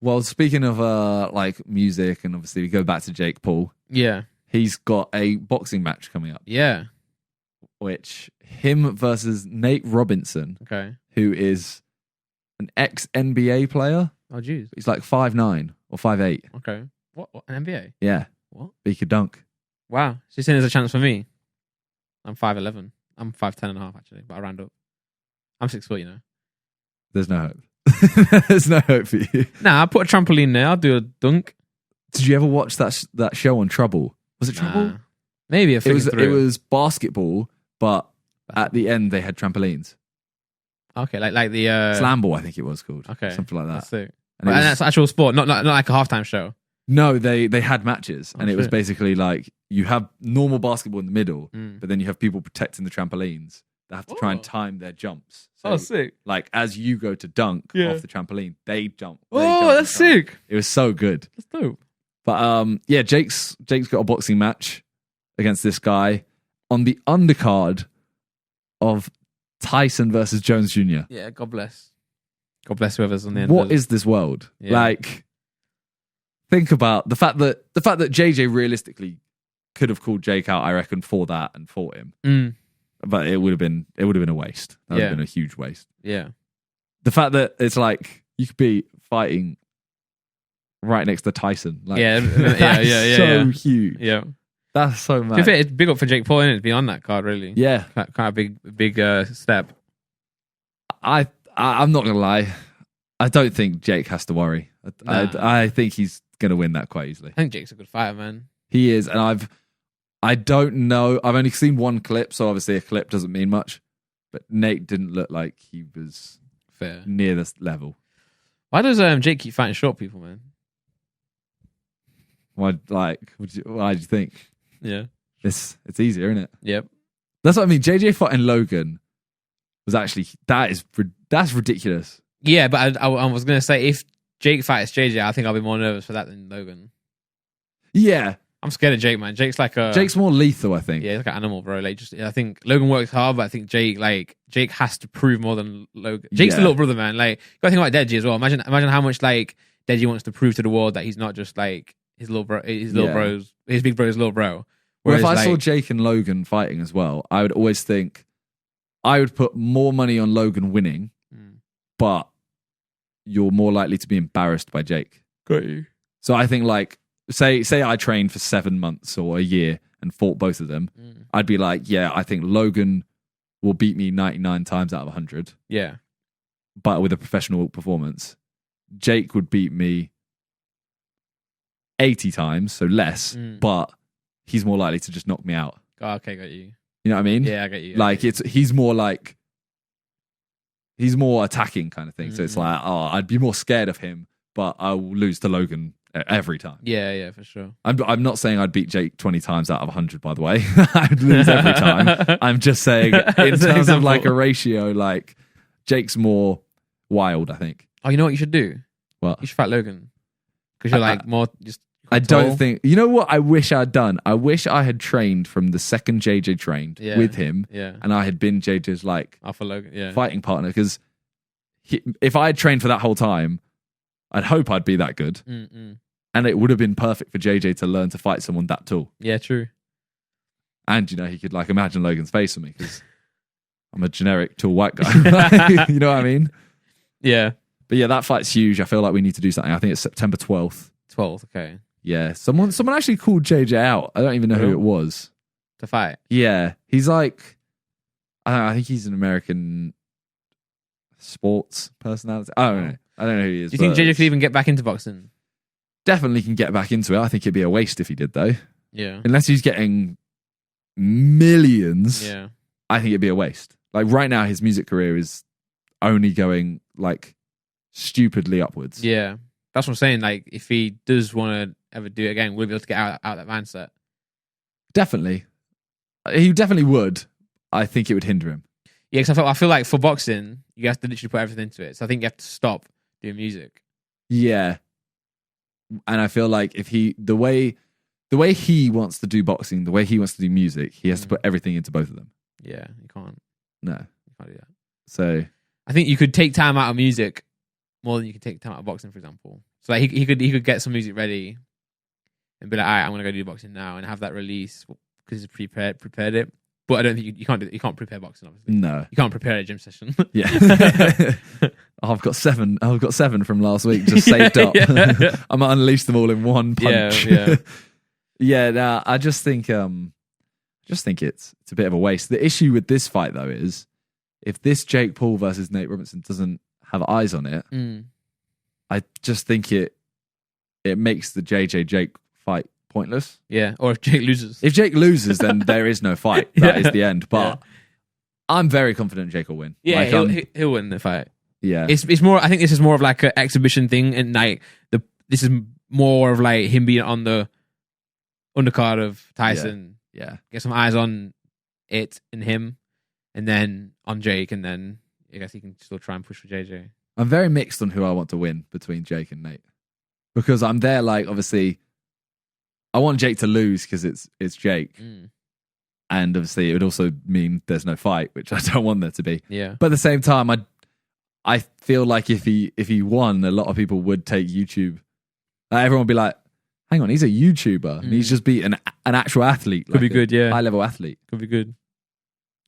Well, speaking of like music, and obviously we go back to Jake Paul. Yeah. He's got a boxing match coming up, Yeah. which him versus Nate Robinson, Okay. who is an ex-NBA player. Oh, jeez. He's like 5'9" or 5'8". Okay. What? An NBA? Yeah. What? But he could dunk. Wow. So you're saying there's a chance for me? I'm 5'11". I'm 5'10 and a half, actually, but I round up. I'm 6 foot, you know. There's no hope. There's no hope for you. Nah, I'll put a trampoline there. I'll do a dunk. Did you ever watch that show on Trouble? Was it Trouble? Nah. Maybe a It was through. it was basketball, but at the end they had trampolines. Okay, like the Slam ball, I think it was called. Okay, something like that. That's it. And And, it was- that's actual sport, not like a halftime show. No, they had matches, and Oh, it was shit. basically like you have normal basketball in the middle, Mm. but then you have people protecting the trampolines. They have to try and Oh. time their jumps. So, Sick. like as you go to dunk Yeah. off the trampoline, they jump. Oh, that's sick. It was so good. That's dope. But yeah, Jake's got a boxing match against this guy on the undercard of Tyson versus Jones Jr. Yeah, God bless. God bless whoever's on the end. What is this world? Yeah. Like, think about the fact that JJ realistically could have called Jake out, I reckon, for that and fought him. Mm, But it would have been a waste. That would have Yeah. been a huge waste. yeah. The fact that it's like you could be fighting right next to Tyson. Like, Yeah, that's yeah, so yeah. huge. Yeah. That's so To be mad. fair, it's big up for Jake Paul, innit? To be on that card, really. Yeah, Kind of big step. I'm not gonna lie. I don't think Jake has to worry. Nah. I think he's gonna win that quite easily. I think Jake's a good fighter, man. He is, and I don't know. I've only seen one clip, so obviously a clip doesn't mean much. But Nate didn't look like he was Fair. near this level. Why does Jake keep fighting short people, man? Why do you think? Yeah. It's easier, isn't it? Yep. That's what I mean. JJ fighting Logan was actually that's ridiculous. Yeah, but I was gonna say if Jake fights JJ, I think I'll be more nervous for that than Logan. Yeah, I'm scared of Jake, man. Jake's like a Jake's more lethal, I think. yeah, he's like an animal, bro. Like, I think Logan works hard, but I think Jake has to prove more than Logan. Jake's the Yeah. little brother, man. Like, you gotta think about Deji as well. Imagine how much like Deji wants to prove to the world that he's not just like his little bro, his little Yeah. bro's, his big bro's little bro. Well, if Whereas, I saw like, Jake and Logan fighting as well, I would always think I would put more money on Logan winning, Mm. but you're more likely to be embarrassed by Jake. got you. So I think like say I trained for 7 months or a year and fought both of them, Mm. I'd be like, yeah, I think Logan will beat me 99 times out of 100, Yeah, but with a professional performance. Jake would beat me 80 times, so less, Mm. but he's more likely to just knock me out. oh, okay, got you. You know what I mean? Yeah, I get you. Like he's more attacking kind of thing. So it's Mm. like, oh, I'd be more scared of him, but I will lose to Logan every time. yeah, for sure. I'm not saying I'd beat Jake 20 times out of 100, by the way. I'd lose every time. I'm just saying in As an terms of example. like a ratio, like Jake's more wild, I think. Oh, you know what you should do? What? You should fight Logan because you're like more just. I don't tall. think, you know what I wish I'd done? I wish I had trained from the second JJ trained Yeah. with him, Yeah, and I had been JJ's like Alpha Logan. Yeah, fighting partner, because if I had trained for that whole time, I'd hope I'd be that good, Mm-mm. and it would have been perfect for JJ to learn to fight someone that tall. Yeah, true. And he could like imagine Logan's face on me because I'm a generic tall white guy. You know what I mean? Yeah, But yeah, that fight's huge. I feel like we need to do something. I think it's September 12th. 12th. Okay, Yeah, someone actually called JJ out. I don't even know who Really? it was. to fight. Yeah, he's like, I think he's an American sports personality. I don't know who he is. Do you think but JJ could even get back into boxing? definitely can get back into it? I think it'd be a waste if he did, though. Yeah, Unless he's getting millions, yeah, I think it'd be a waste. Like right now, his music career is only going like stupidly upwards. yeah. That's what I'm saying. Like, if he does want to ever do it again, we'll be able to get out that mindset. Definitely. He definitely would. I think it would hinder him. Yeah, because I feel like for boxing, you have to literally put everything into it. So I think you have to stop doing music. Yeah. And I feel like if the way he wants to do boxing, the way he wants to do music, he has to put everything into both of them. Yeah, you can't No. do that. So I think you could take time out of music more than you could take time out of boxing, for example. So like he could get some music ready and be like, all right, I'm gonna go do boxing now and have that release because he's prepared it. But I don't think you can't prepare boxing, obviously. No. You can't prepare a gym session. Yeah. I've got seven from last week just saved up. Yeah. I might unleash them all in one punch. Yeah. Yeah, no, I just think it's a bit of a waste. The issue with this fight though is if this Jake Paul versus Nate Robinson doesn't have eyes on it, I just think it makes the JJ Jake fight pointless. Yeah, or if Jake loses. If Jake loses, then there is no fight. That is the end. But I'm very confident Jake will win. Yeah, he'll win the fight. Yeah, it's more. I think this is more of like an exhibition thing, and like this is more of like him being on the undercard of Tyson. Yeah, get some eyes on it and him, and then on Jake, and then I guess he can still try and push for JJ. I'm very mixed on who I want to win between Jake and Nate because I'm there. Like, obviously, I want Jake to lose because it's Jake, and obviously it would also mean there's no fight, which I don't want there to be. Yeah, but at the same time, I feel like if he won, a lot of people would take YouTube. Everyone would be like, hang on, he's a YouTuber. And he's just beat an actual athlete. Could be good, yeah. High-level athlete. Could be good.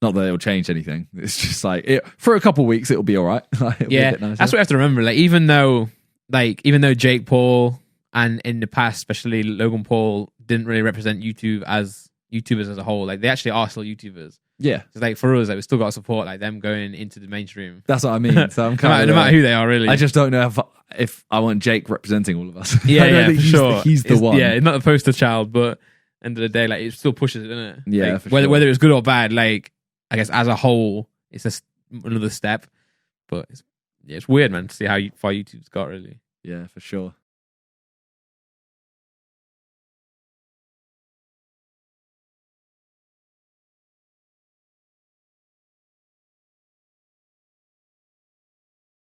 Not that it'll change anything. It's just like, for a couple of weeks, it'll be all right. Yeah, that's what you have to remember. Like, even though Jake Paul and in the past, especially Logan Paul, didn't really represent YouTube as YouTubers as a whole, like, they actually are still YouTubers. Yeah. So like for us, like we still got to support like them going into the mainstream. That's what I mean. So I'm kind no matter who they are, really. I just don't know if I want Jake representing all of us. Yeah, for sure. He's the one. Yeah, not the poster child, but end of the day, like it still pushes it, doesn't it? Yeah, like, for sure. Whether it's good or bad, like I guess as a whole, it's just another step. But it's weird, man, to see how far YouTube's got, really. Yeah, for sure.